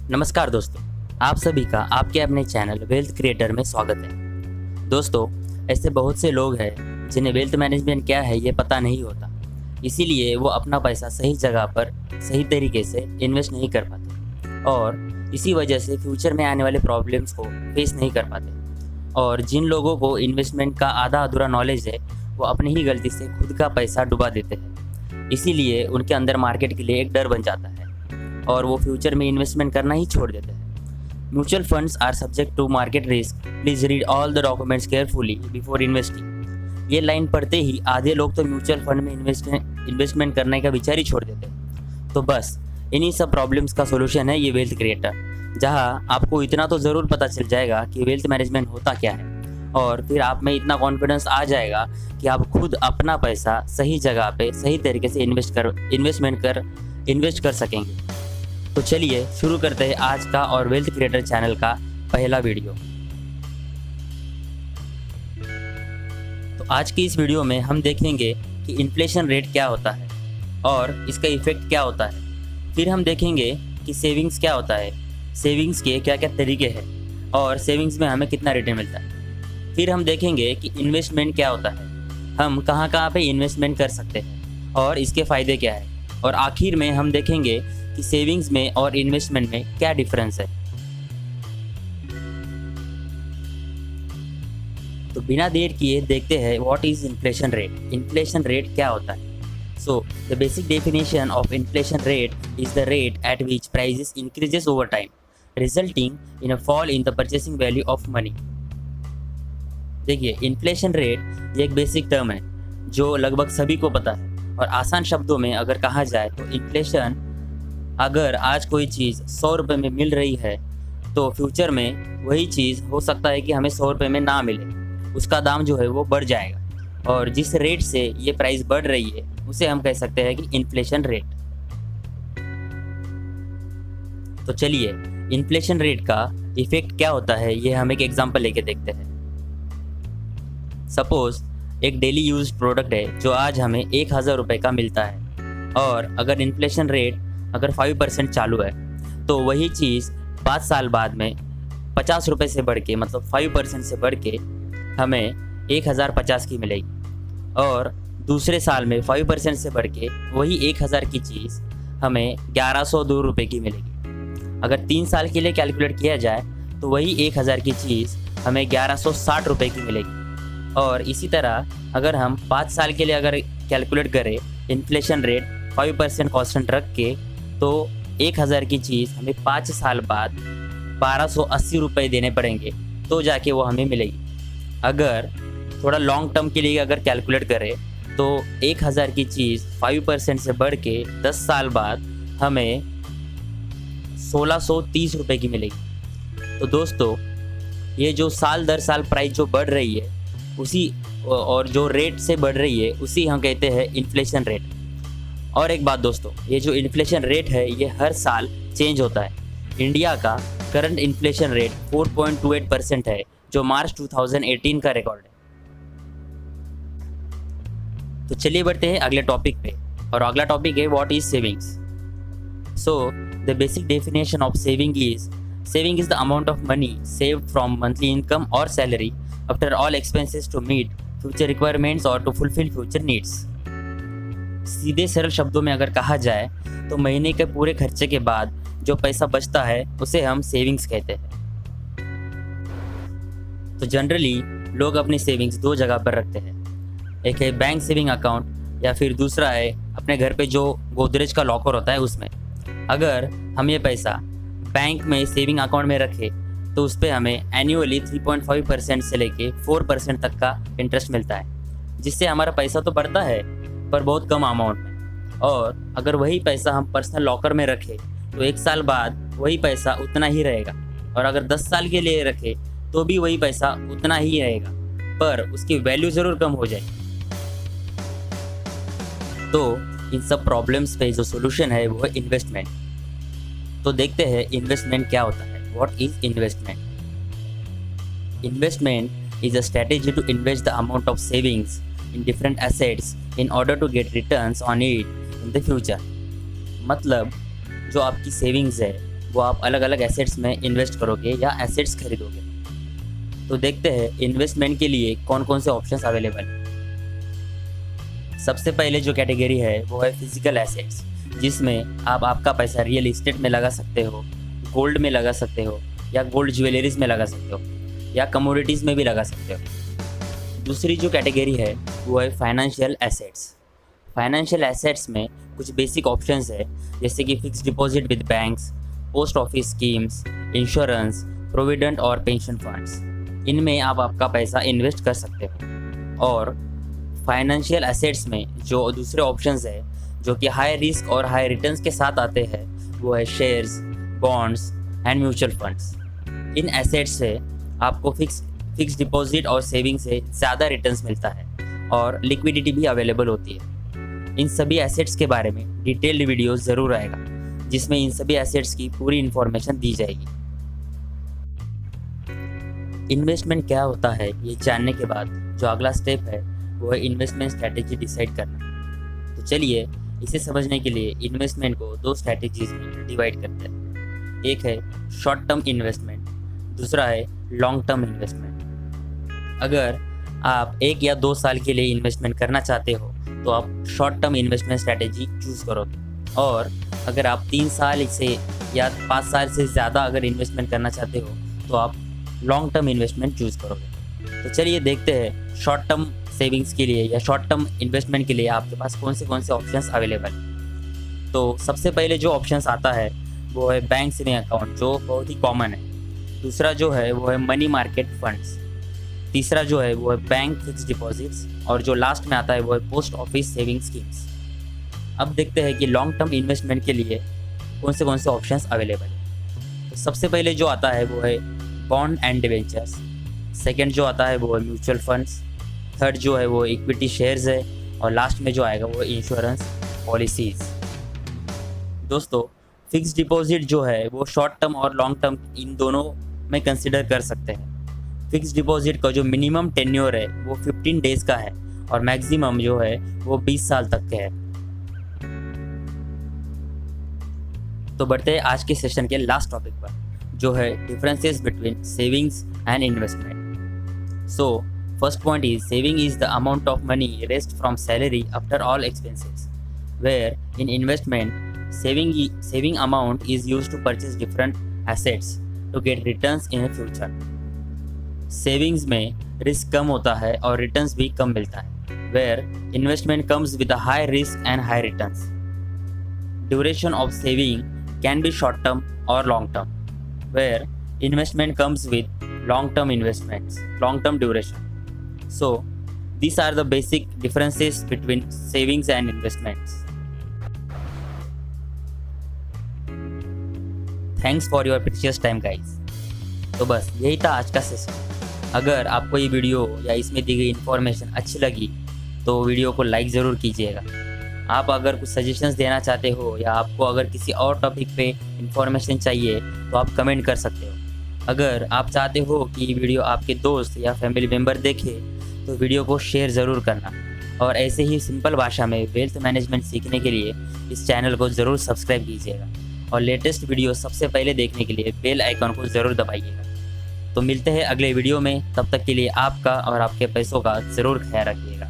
नमस्कार दोस्तों, आप सभी का आपके अपने चैनल वेल्थ क्रिएटर में स्वागत है। दोस्तों, ऐसे बहुत से लोग हैं जिन्हें वेल्थ मैनेजमेंट क्या है ये पता नहीं होता, इसीलिए वो अपना पैसा सही जगह पर सही तरीके से इन्वेस्ट नहीं कर पाते और इसी वजह से फ्यूचर में आने वाले प्रॉब्लम्स को फेस नहीं कर पाते। और जिन लोगों को इन्वेस्टमेंट का आधा अधूरा नॉलेज है वो अपनी ही गलती से खुद का पैसा डुबा देते हैं, इसीलिए उनके अंदर मार्केट के लिए एक डर बन जाता है और वो फ्यूचर में इन्वेस्टमेंट करना ही छोड़ देते हैं। Mutual funds are subject to market risk, please read all the documents carefully before investing. ये लाइन पढ़ते ही आधे लोग तो म्यूचुअल फंड में इन्वेस्टमेंट करने का विचार ही छोड़ देते हैं। तो बस इन्हीं सब प्रॉब्लम्स का सोल्यूशन है ये वेल्थ क्रिएटर, जहाँ आपको इतना तो ज़रूर पता चल जाएगा कि वेल्थ मैनेजमेंट होता क्या है और फिर आप में इतना कॉन्फिडेंस आ जाएगा कि आप खुद अपना पैसा सही जगह पे सही तरीके से इन्वेस्ट कर सकेंगे। तो चलिए शुरू करते हैं आज का और वेल्थ क्रिएटर चैनल का पहला वीडियो। तो आज की इस वीडियो में हम देखेंगे कि इन्फ्लेशन रेट क्या होता है और इसका इफेक्ट क्या होता है। फिर हम देखेंगे कि सेविंग्स क्या होता है, सेविंग्स के क्या क्या तरीके हैं और सेविंग्स में हमें कितना रिटर्न मिलता है। फिर हम देखेंगे कि इन्वेस्टमेंट क्या होता है, हम कहाँ कहाँ पे इन्वेस्टमेंट कर सकते हैं और इसके फ़ायदे क्या है। और आखिर में हम देखेंगे कि सेविंग्स में और इन्वेस्टमेंट में क्या डिफरेंस है। तो बिना देर किए देखते हैं what is inflation rate. Inflation rate क्या होता है? सो the basic definition of inflation rate is the rate at which prices increases over time resulting in a fall in the purchasing value of money. देखिए, inflation rate ये एक basic term है जो लगभग सभी को पता है और आसान शब्दों में अगर कहा जाए तो इन्फ्लेशन, अगर आज कोई चीज़ 100 रुपये में मिल रही है तो फ्यूचर में वही चीज़ हो सकता है कि हमें 100 रुपये में ना मिले, उसका दाम जो है वो बढ़ जाएगा और जिस रेट से ये प्राइस बढ़ रही है उसे हम कह सकते हैं कि इन्फ्लेशन रेट। तो चलिए इन्फ्लेशन रेट का इफेक्ट क्या होता है ये हम एक एग्जांपल लेके देखते हैं। सपोज एक डेली यूज प्रोडक्ट है जो आज हमें 1000 रुपये का मिलता है और अगर इन्फ्लेशन रेट अगर 5% चालू है तो वही चीज़ 5 साल बाद में 50 रुपये से बढ़ के, मतलब 5% से बढ़ के हमें 1050 की मिलेगी और दूसरे साल में 5% से बढ़ के वही 1000 की चीज़ हमें 1102 रुपये की मिलेगी। अगर 3 साल के लिए कैलकुलेट किया जाए तो वही 1000 की चीज़ हमें 1160 रुपये की मिलेगी। और इसी तरह अगर हम 5 साल के लिए अगर कैलकुलेट करें इन्फ्लेशन रेट 5% कांस्टेंट रख के तो 1000 की चीज़ हमें 5 साल बाद 1280 रुपये देने पड़ेंगे तो जाके वो हमें मिलेगी। अगर थोड़ा लॉन्ग टर्म के लिए अगर कैलकुलेट करें तो 1000 की चीज़ 5% से बढ़ के 10 साल बाद हमें 1630 रुपये की मिलेगी। तो दोस्तों, ये जो साल दर साल प्राइस जो बढ़ रही है उसी और जो रेट से बढ़ रही है उसी हम कहते हैं इन्फ्लेशन रेट। और एक बात दोस्तों, ये जो इन्फ्लेशन रेट है ये हर साल चेंज होता है। इंडिया का करंट इन्फ्लेशन रेट 4.28% है जो मार्च 2018 का रिकॉर्ड है। तो चलिए बढ़ते हैं अगले टॉपिक पे और अगला टॉपिक है what is savings. So the basic definition of saving is the amount of money saved from monthly income और salary after all expenses to meet future requirements और टू फुलफिल फ्यूचर नीड्स। सीधे सरल शब्दों में अगर कहा जाए तो महीने के पूरे खर्चे के बाद जो पैसा बचता है उसे हम सेविंग्स कहते हैं। तो जनरली लोग अपनी सेविंग्स 2 जगह पर रखते हैं, एक है बैंक सेविंग अकाउंट या फिर दूसरा है अपने घर पे जो गोदरेज का लॉकर होता है उसमें। अगर हम ये पैसा बैंक में सेविंग अकाउंट में रखें तो उस पर हमें एनुअली 3.5% से लेके 4% तक का इंटरेस्ट मिलता है, जिससे हमारा पैसा तो बढ़ता है पर बहुत कम अमाउंट में। और अगर वही पैसा हम पर्सनल लॉकर में रखें तो 1 साल बाद वही पैसा उतना ही रहेगा और अगर 10 साल के लिए रखें तो भी वही पैसा उतना ही रहेगा पर उसकी वैल्यू ज़रूर कम हो जाएगी। तो इन सब प्रॉब्लम्स पे जो सोल्यूशन है वो है इन्वेस्टमेंट। तो देखते हैं इन्वेस्टमेंट क्या होता है। What is investment? Investment is a strategy to invest the amount of savings in different assets in order to get returns on it in the future। मतलब जो आपकी सेविंग्स है वो आप अलग अलग एसेट्स में इन्वेस्ट करोगे या एसेट्स खरीदोगे। तो देखते हैं इन्वेस्टमेंट के लिए कौन कौन से ऑप्शंस अवेलेबल हैं। सबसे पहले जो कैटेगरी है वो है फिजिकल एसेट्स, जिसमें आप आपका पैसा रियल इस्टेट में लगा सकते हो, गोल्ड में लगा सकते हो या गोल्ड ज्वेलरीज में लगा सकते हो या कमोडिटीज़ में भी लगा सकते हो। दूसरी जो कैटेगरी है वो है फाइनेंशियल एसेट्स। फाइनेंशियल एसेट्स में कुछ बेसिक ऑप्शंस है, जैसे कि fix deposit with banks, post office schemes, insurance, provident और पेंशन फंड्स। इनमें आप आपका पैसा इन्वेस्ट कर सकते हो। और फाइनेंशियल एसेट्स में जो दूसरे ऑप्शंस है जो कि हाई रिस्क और हाई रिटर्न्स के साथ आते हैं वो है shares, bonds and mutual funds. In assets से आपको फिक्स डिपॉजिट और सेविंग से ज़्यादा रिटर्न्स मिलता है और लिक्विडिटी भी अवेलेबल होती है। इन सभी एसेट्स के बारे में डिटेल्ड वीडियो ज़रूर आएगा, जिसमें इन सभी एसेट्स की पूरी इन्फॉर्मेशन दी जाएगी। इन्वेस्टमेंट क्या होता है ये जानने के बाद जो अगला स्टेप है वो है इन्वेस्टमेंट स्ट्रैटेजी डिसाइड करना। तो चलिए इसे समझने के लिए इन्वेस्टमेंट को दो स्ट्रैटेजीज में डिवाइड करते हैं। एक है शॉर्ट टर्म इन्वेस्टमेंट, दूसरा है लॉन्ग टर्म इन्वेस्टमेंट। अगर आप 1 या 2 साल के लिए इन्वेस्टमेंट करना चाहते हो तो आप short term investment strategy choose करोगे, और अगर आप 3 साल से या 5 साल से ज़्यादा अगर इन्वेस्टमेंट करना चाहते हो तो आप लॉन्ग टर्म इन्वेस्टमेंट चूज़ करोगे। तो चलिए देखते हैं शॉर्ट टर्म सेविंग्स के लिए या शॉर्ट टर्म इन्वेस्टमेंट के लिए आपके पास कौन से ऑप्शंस अवेलेबल हैं। तो सबसे पहले जो ऑप्शंस आता है वो है बैंक सेविंग अकाउंट, जो बहुत ही कॉमन है। दूसरा जो है वो है मनी मार्केट फंड्स। तीसरा जो है वो है बैंक फिक्स डिपॉजिट्स, और जो लास्ट में आता है वो है पोस्ट ऑफिस सेविंग स्कीम्स। अब देखते हैं कि लॉन्ग टर्म इन्वेस्टमेंट के लिए कौन से ऑप्शंस अवेलेबल है। तो सबसे पहले जो आता है वो है बॉन्ड एंड डिवेंचर्स। सेकंड जो आता है वो है म्यूचुअल फंड्स। थर्ड जो है वो इक्विटी शेयर्स है, और लास्ट में जो आएगा वो इंश्योरेंस पॉलिसीज़। दोस्तों, फिक्स डिपॉजिट जो है वो शॉर्ट टर्म और लॉन्ग टर्म इन दोनों में कंसिडर कर सकते हैं। फिक्स डिपॉजिट का जो मिनिमम टेन्योर है वो 15 डेज़ का है और मैक्सिमम जो है वो 20 साल तक के है। तो बढ़ते हैं आज के सेशन के लास्ट टॉपिक पर, जो है differences between savings and investment. So first point is saving is the amount of money raised from salary after all expenses, where in investment saving amount is used to purchase different assets to get returns in the future. Savings में risk कम होता है और returns भी कम मिलता है, where investment comes with a high risk and high returns. Duration of saving can be short term or long term, where investment comes with long term duration. So these are the basic differences between savings and investments. Thanks for your precious time guys. तो बस यही था आज का session. अगर आपको ये video या इसमें दी गई इन्फॉर्मेशन अच्छी लगी तो वीडियो को लाइक ज़रूर कीजिएगा। आप अगर कुछ सजेशंस देना चाहते हो या आपको अगर किसी और टॉपिक पे इन्फॉर्मेशन चाहिए तो आप कमेंट कर सकते हो। अगर आप चाहते हो कि ये वीडियो आपके दोस्त या फैमिली मेम्बर देखे तो वीडियो को शेयर ज़रूर करना, और ऐसे ही सिंपल भाषा में वेल्थ मैनेजमेंट सीखने के लिए इस चैनल को ज़रूर सब्सक्राइब कीजिएगा, और लेटेस्ट वीडियो सबसे पहले देखने के लिए बेल आइकन को ज़रूर दबाइएगा। तो मिलते हैं अगले वीडियो में, तब तक के लिए आपका और आपके पैसों का ज़रूर ख्याल रखिएगा।